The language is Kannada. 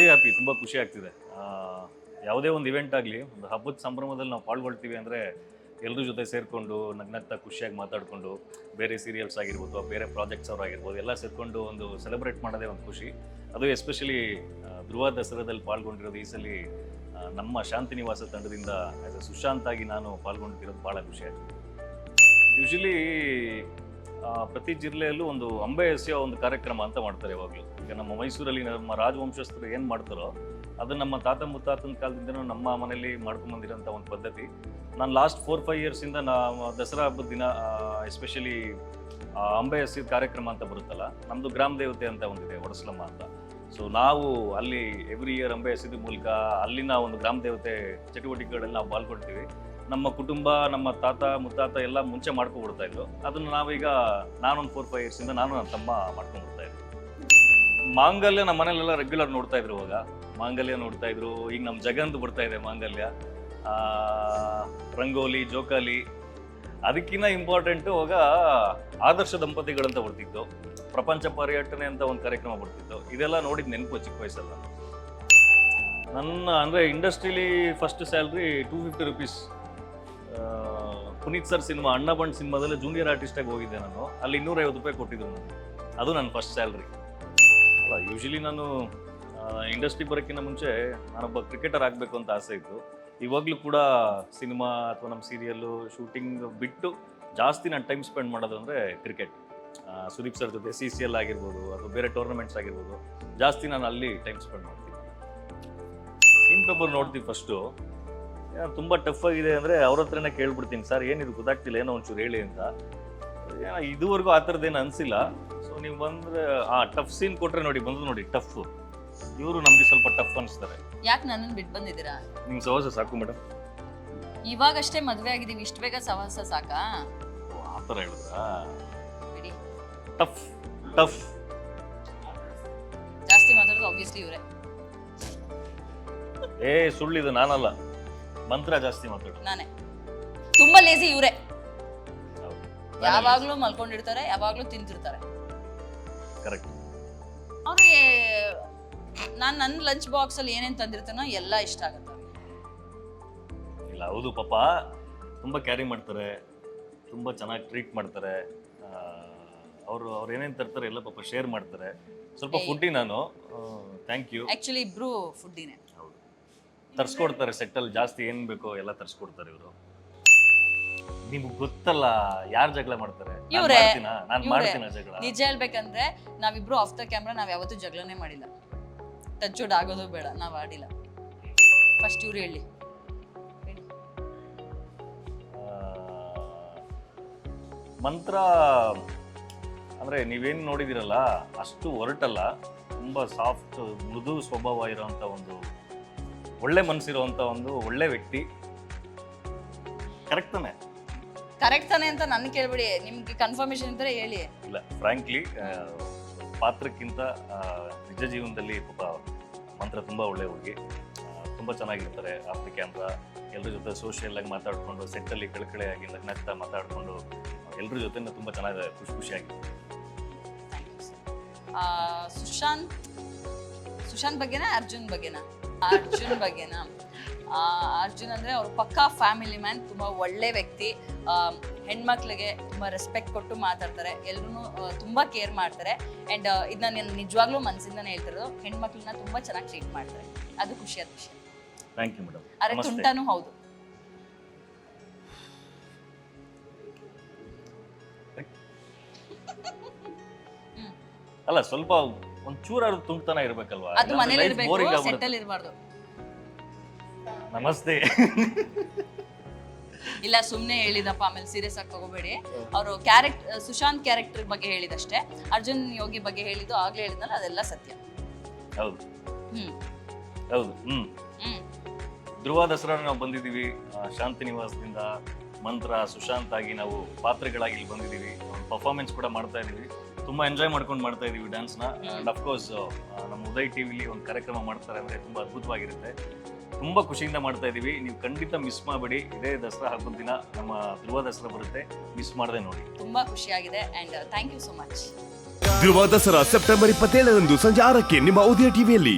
ಹ್ಯಾಪಿ, ತುಂಬ ಖುಷಿ ಆಗ್ತಿದೆ. ಯಾವುದೇ ಒಂದು ಇವೆಂಟ್ ಆಗಲಿ, ಒಂದು ಹಬ್ಬದ ಸಂಭ್ರಮದಲ್ಲಿ ನಾವು ಪಾಲ್ಗೊಳ್ತೀವಿ ಅಂದರೆ ಎಲ್ಲರ ಜೊತೆ ಸೇರಿಕೊಂಡು ನಗ್ನಗ್ತಾ ಖುಷಿಯಾಗಿ ಮಾತಾಡಿಕೊಂಡು ಬೇರೆ ಸೀರಿಯಲ್ಸ್ ಆಗಿರ್ಬೋದು, ಬೇರೆ ಪ್ರಾಜೆಕ್ಟ್ಸ್ ಅವ್ರು ಆಗಿರ್ಬೋದು, ಎಲ್ಲ ಸೇರಿಕೊಂಡು ಒಂದು ಸೆಲೆಬ್ರೇಟ್ ಮಾಡೋದೇ ಒಂದು ಖುಷಿ. ಅದು ಎಸ್ಪೆಷಲಿ ಧ್ರುವ ದಸರಾದಲ್ಲಿ ಪಾಲ್ಗೊಂಡಿರೋದು ಈ ಸಲ ನಮ್ಮ ಶಾಂತಿ ನಿವಾಸ ತಂಡದಿಂದ ಆ್ಯಸ್ ಎ ಸುಶಾಂತ್ ಆಗಿ ನಾನು ಪಾಲ್ಗೊಂಡಿರೋದು ಭಾಳ ಖುಷಿ ಆಗ್ತದೆ. ಯೂಶಲಿ ಪ್ರತಿ ಜಿಲ್ಲೆಯಲ್ಲೂ ಒಂದು ಅಂಬೆ ಎಸೆಯೋ ಒಂದು ಕಾರ್ಯಕ್ರಮ ಅಂತ ಮಾಡ್ತಾರೆ ಯಾವಾಗಲೂ. ಈಗ ನಮ್ಮ ಮೈಸೂರಲ್ಲಿ ನಮ್ಮ ರಾಜವಂಶಸ್ಥರು ಏನು ಮಾಡ್ತಾರೋ ಅದು ನಮ್ಮ ತಾತ ಮುತ್ತಾತನ ಕಾಲದಿಂದನೂ ನಮ್ಮ ಮನೇಲಿ ಮಾಡ್ಕೊಂಬಂದಿರೋಂಥ ಒಂದು ಪದ್ಧತಿ. ನಾನು ಲಾಸ್ಟ್ 4-5 ಇಯರ್ಸಿಂದ ದಸರಾ ಹಬ್ಬದ ದಿನ ಎಸ್ಪೆಷಲಿ ಅಂಬೆ ಎಸೆಯೋದು ಕಾರ್ಯಕ್ರಮ ಅಂತ ಬರುತ್ತಲ್ಲ, ನಮ್ಮದು ಗ್ರಾಮ ದೇವತೆ ಅಂತ ಒಂದಿದೆ, ಒಡಸ್ಲಮ್ಮ ಅಂತ. ಸೊ ನಾವು ಅಲ್ಲಿ ಎವ್ರಿ ಇಯರ್ ಅಂಬೆ ಎಸೆಯೋದ್ರ ಮೂಲಕ ಅಲ್ಲಿನ ಒಂದು ಗ್ರಾಮ ದೇವತೆ ಚಟುವಟಿಕೆಗಳಲ್ಲಿ ನಾವು ಪಾಲ್ಗೊಳ್ತೀವಿ. ನಮ್ಮ ಕುಟುಂಬ, ನಮ್ಮ ತಾತ ಮುತ್ತಾತ ಎಲ್ಲ ಮುಂಚೆ ಮಾಡ್ಕೊಂಡ್ಬಿಡ್ತಾ ಇದ್ರು. ಅದನ್ನು ನಾವೀಗ ನಾನೊಂದು 4-5 ಇಯರ್ಸಿಂದ ನಾನು ನನ್ನ ತಮ್ಮ ಮಾಡ್ಕೊಂಡ್ಬಿಡ್ತಾ ಇದ್ದೆ. ಮಾಂಗಲ್ಯ ನಮ್ಮ ಮನೇಲೆಲ್ಲ ರೆಗ್ಯುಲರ್ ನೋಡ್ತಾ ಇದ್ರು. ಇವಾಗ ಮಾಂಗಲ್ಯ ನೋಡ್ತಾ ಇದ್ರು. ಈಗ ನಮ್ಮ ಜಗಂದು ಬರ್ತಾ ಇದೆ ಮಾಂಗಲ್ಯ, ರಂಗೋಲಿ, ಜೋಕಾಲಿ. ಅದಕ್ಕಿಂತ ಇಂಪಾರ್ಟೆಂಟು ಇವಾಗ ಆದರ್ಶ ದಂಪತಿಗಳಂತ ಬರ್ತಿತ್ತು, ಪ್ರಪಂಚ ಪರ್ಯಟನೆ ಅಂತ ಒಂದು ಕಾರ್ಯಕ್ರಮ ಬರ್ತಿತ್ತು. ಇದೆಲ್ಲ ನೋಡಿದ ನೆನಪು ಚಿಕ್ಕ ವಯಸ್ಸಲ್ಲ. ನನ್ನ ಅಂದರೆ ಇಂಡಸ್ಟ್ರಿಲಿ first salary 250 rupees. Puneeth sir cinema ಅಣ್ಣ ಬಂಡ್ ಸಿನಿಮಾದಲ್ಲಿ ಜೂನಿಯರ್ ಆರ್ಟಿಸ್ಟಾಗಿ ಹೋಗಿದ್ದೆ ನಾನು. ಅಲ್ಲಿ 250 ರೂಪಾಯಿ ಕೊಟ್ಟಿದ್ರು ನನಗೆ. ಅದು ನನ್ನ ಫಸ್ಟ್ ಸ್ಯಾಲ್ರಿ. ಅಲ್ಲ, ಯೂಶಲಿ ನಾನು ಇಂಡಸ್ಟ್ರಿ ಬರೋಕ್ಕಿಂತ ಮುಂಚೆ ನಾನೊಬ್ಬ ಕ್ರಿಕೆಟರ್ ಆಗಬೇಕು ಅಂತ ಆಸೆ ಇತ್ತು. ಇವಾಗಲೂ ಕೂಡ ಸಿನಿಮಾ ಅಥವಾ ನಮ್ಮ ಸೀರಿಯಲ್ಲು ಶೂಟಿಂಗ್ ಬಿಟ್ಟು ಜಾಸ್ತಿ ನಾನು ಟೈಮ್ ಸ್ಪೆಂಡ್ ಮಾಡೋದು ಅಂದರೆ ಕ್ರಿಕೆಟ್. ಸುದೀಪ್ ಸರ್ ಜೊತೆ CCL ಆಗಿರ್ಬೋದು ಅಥವಾ ಬೇರೆ ಟೂರ್ನಮೆಂಟ್ಸ್ ಆಗಿರ್ಬೋದು, ಜಾಸ್ತಿ ನಾನು ಅಲ್ಲಿ ಟೈಮ್ ಸ್ಪೆಂಡ್ ಮಾಡ್ತೀನಿ. ಸೀನ್ ಪೇಪರ್ ನೋಡ್ತೀವಿ ಫಸ್ಟು. ತುಂಬ ಟಫ್ ಆಗಿದೆ ಅಂದರೆ ಅವ್ರ ಹತ್ರನೇ ಕೇಳ್ಬಿಡ್ತೀನಿ, ಸರ್ ಏನಿದು ಗೊತ್ತಾಗ್ತಿಲ್ಲ, ಏನೋ ಒಂಚೂರು ಹೇಳಿ ಅಂತ. ಇದುವರೆಗೂ ಆ ಥರದ್ದೇನು ಅನಿಸಿಲ್ಲ. ಸೊ ನೀವು ಬಂದರೆ ಟಫ್ ಸೀನ್ ಕೊಟ್ಟರೆ ನೋಡಿ, ಬಂದು ನೋಡಿ ಟಫ್. ಇವರು ನಮಗೆ ಸ್ವಲ್ಪ ಟಫ್ ಅನಿಸ್ತಾರೆ. ಯಾಕೆ ನನ್ನನ್ನು ಬಿಟ್ಟು ಬಂದಿದ್ದೀರಾ? ನಿಮ್ಗೆ ಸಹವಾಸ ಸಾಕು ಮೇಡಮ್. ಇವಾಗಷ್ಟೇ ಮದುವೆ ಆಗಿದ್ದೀವಿ, ಇಷ್ಟು ಬೇಗ ಸಹವಾಸ ಸಾಕಾ? ಆ ಥರ ಹೇಳಿದ್ರಾ? ಬಿಡಿ. ಟಫ್ ಟಫ್ ಜಾಸ್ತಿ ಮಾತಾಡೋದು ಆಬ್ವಿಯಸ್ಲಿ ಇವರೇ. ಸುಳ್ಳಿದು ನಾನಲ್ಲ, ಮಂತ್ರ ಜಾಸ್ತಿ ಮಾತಾಡೋದು ನಾನೇ. ತುಂಬಾ ಲೇಜಿ ಇವರೇ. ಯಾವಾಗ್ಲೂ ಮಲ್ಕೊಂಡಿರ್ತಾರೆ, ಯಾವಾಗ್ಲೂ ತಿಂತಿರ್ತಾರೆ. ಕರೆಕ್ಟ್. ಅವ್ರಿಗೆ ನಾನು ನನ್ನ ಲಂಚ್ ಬಾಕ್ಸ್ ಅಲ್ಲಿ ಏನೇನು ತಂದಿರ್ತಾನೋ ಎಲ್ಲ ಇಷ್ಟ ಆಗುತ್ತೆ. ಇಲ್ಲ, ಹೌದು, ಪಾಪ ತುಂಬ ಕ್ಯಾರಿ ಮಾಡ್ತಾರೆ, ತುಂಬ ಚೆನ್ನಾಗಿ ಟ್ರೀಟ್ ಮಾಡ್ತಾರೆ. ಅವ್ರು ಏನೇನು ತರ್ತಾರೆ ಎಲ್ಲ ಪಾಪ ಶೇರ್ ಮಾಡ್ತಾರೆ. ಸ್ವಲ್ಪ ಫುಡ್ಡಿ ನಾನು. Thank you. ಆಕ್ಚುಲಿ ಇಬ್ರು ಫುಡ್ಡಿನೇ. ಹೌದು, ತರ್ಸ್ಕೊಡ್ತಾರೆ. ಸೆಟ್ಟಲ್ಲಿ ಜಾಸ್ತಿ ಏನು ಬೇಕೋ ಎಲ್ಲ ತರ್ಸ್ಕೊಡ್ತಾರೆ ಇವರು. ನಿಮ್ಗೆ ಗೊತ್ತಲ್ಲ ಯಾರು ಜಗಳ ಮಾಡ್ತಾರೆ? ಇವ್ರೆ. ನಾನು ಮಾಡ್ತೀನ ಜಗಳ. ನಿಜ ಹೇಳ್ಬೇಕಂದ್ರೆ ನಾವಿಬ್ರು ಆಫ್ ದ ಕ್ಯಾಮ್ರಾ ನಾವ್ ಯಾವತ್ತೂ ಜಗಳನೇ ಮಾಡಿಲ್ಲ. ಟಚ್ ಆಗೋದು ಬೇಡ, ನಾವ್ ಆಡಿಲ್ಲ. ಫಸ್ಟ್ ಇವ್ರು ಹೇಳಿ. ಮಂತ್ರ ಅಂದರೆ ನೀವೇನು ನೋಡಿದಿರಲ್ಲ ಅಷ್ಟು ಹೊರಟಲ್ಲ. ತುಂಬ ಸಾಫ್ಟ್, ಮೃದು ಸ್ವಭಾವ ಇರೋವಂಥ ಒಂದು ಒಳ್ಳೆ ಮನಸ್ಸಿರುವಂಥ ಒಂದು ಒಳ್ಳೆ ವ್ಯಕ್ತಿ. ಕರೆಕ್ಟ್ ತಾನೆ? ಕರೆಕ್ಟ್ ತಾನೆ ಅಂತ ನನ್ನ ಕೇಳ್ಬಿಡಿ, ನಿಮ್ಗೆ ಕನ್ಫರ್ಮೇಶನ್ ಇದ್ರೆ ಹೇಳಿ. ಇಲ್ಲ, ಫ್ರ್ಯಾಂಕ್ಲಿ ಪಾತ್ರಕ್ಕಿಂತ ನಿಜ ಜೀವನದಲ್ಲಿ ಪಾಪ ಮಂತ್ರ ತುಂಬ ಒಳ್ಳೆ ಹುಡುಗಿ. ತುಂಬ ಚೆನ್ನಾಗಿರ್ತಾರೆ ಆಫ್ ದ ಕ್ಯಾಮ್ರಾ. ಎಲ್ಲರ ಜೊತೆ ಸೋಷಿಯಲ್ ಆಗಿ ಮಾತಾಡಿಕೊಂಡು, ಸೆಟ್ಟಲ್ಲಿ ಕಳಕಳೆಯಾಗಿ ನಗ್ನಗ್ತಾ ಮಾತಾಡಿಕೊಂಡು ಎಲ್ಲರ ಜೊತೆ ತುಂಬ ಚೆನ್ನಾಗಿ ಖುಷಿಯಾಗಿತ್ತು. ಸುಶಾಂತ್ ಬಗ್ಗೆನಾ ಅರ್ಜುನ್ ಬಗ್ಗೆನಾ? ಅರ್ಜುನ್ ಬಗ್ಗೆನಾ? ಅರ್ಜುನ್ ಅಂದರೆ ಅವರು ಪಕ್ಕಾ ಫ್ಯಾಮಿಲಿ ಮ್ಯಾನ್, ತುಂಬ ಒಳ್ಳೆ ವ್ಯಕ್ತಿ. ಹೆಣ್ಮಕ್ಳಿಗೆ ತುಂಬ ರೆಸ್ಪೆಕ್ಟ್ ಕೊಟ್ಟು ಮಾತಾಡ್ತಾರೆ, ಎಲ್ಲರೂ ತುಂಬ ಕೇರ್ ಮಾಡ್ತಾರೆ. ಆ್ಯಂಡ್ ಇದನ್ನ ನಾನು ನಿಜವಾಗ್ಲೂ ಮನಸ್ಸಿಂದನೇ ಹೇಳ್ತಿರೋದು, ಹೆಣ್ಮಕ್ಳನ್ನ ತುಂಬ ಚೆನ್ನಾಗಿ ಟ್ರೀಟ್ ಮಾಡ್ತಾರೆ. ಅದು ಖುಷಿಯಾದ ವಿಷಯ. Thank you madam. ಅರೆ ತುಂಟಾನು ಹೌದು. ಅಲ್ಲ, ಸ್ವಲ್ಪ ಒಂಚೂರಾದ್ರು ತುಂಟತನ ಇರ್ಬೇಕಲ್ವಾ? ಅದು ಮನೇಲಿ ಇರಬೇಕು, ಸೆಟ್ಟಲ್ಲಿ ಇರಬಾರ್ದು. ನಮಸ್ತೆ. ಇಲ್ಲ, ಸುಮ್ಮನೆ ಹೇಳಿದಪ್ಪ, ಆಮೇಲೆ ಸೀರಿಯಸ್ ಆಗಿ ತಗೋಬೇಡಿ. ಅವರು ಸುಶಾಂತ್ ಕ್ಯಾರೆಕ್ಟರ್ ಬಗ್ಗೆ ಹೇಳಿದಷ್ಟೇ. ಅರ್ಜುನ್ ಯೋಗಿ ಬಗ್ಗೆ ಹೇಳಿದ್ದು ಆಗ್ಲೇ ಹೇಳಿದ್ನಲ್ಲ, ಅದೆಲ್ಲ ಸತ್ಯ. ಹೌದು. ಹೌದು. ಧ್ರುವ ದಸರಾ ನಾವು ಬಂದಿದ್ದೀವಿ ಶಾಂತಿ ನಿವಾಸದಿಂದ. ಮಂತ್ರ, ಸುಶಾಂತ್ ಆಗಿ ನಾವು ಪಾತ್ರಗಳಾಗಿ ಇಲ್ಲಿ ಬಂದಿದ್ದೀವಿ. ಪರ್ಫಾರ್ಮೆನ್ಸ್ ಕೂಡ ಮಾಡ್ತಾ ಇದ್ದೀವಿ. ತುಂಬ ಎಂಜಾಯ್ ಮಾಡ್ಕೊಂಡು ಮಾಡ್ತಾ ಇದ್ದೀವಿ ಡ್ಯಾನ್ಸ್ನ. ಆ್ಯಂಡ್ ಅಫ್ಕೋರ್ಸ್ ನಮ್ಮ ಉದಯ್ ಟಿವಿಲಿ ಒಂದು ಕಾರ್ಯಕ್ರಮ ಮಾಡ್ತಾರೆ ಅಂದರೆ ತುಂಬ ಅದ್ಭುತವಾಗಿರುತ್ತೆ. ತುಂಬ ಖುಷಿಯಿಂದ ಮಾಡ್ತಾ ಇದ್ದೀವಿ. ನೀವು ಖಂಡಿತ ಮಿಸ್ ಮಾಡಬೇಡಿ. ಇದೇ ದಸರಾ ಹಬ್ಬದ ದಿನ ನಮ್ಮ ಧ್ರುವ ದಸರಾ ಬರುತ್ತೆ, ಮಿಸ್ ಮಾಡದೆ ನೋಡಿ. ತುಂಬ ಖುಷಿಯಾಗಿದೆ and thank you so much. Dhruva Dasara September 27ರಂದು ಸಂಜೆ 6ಕ್ಕೆ ನಿಮ್ಮ ಉದಯ ಟಿವಿಯಲ್ಲಿ.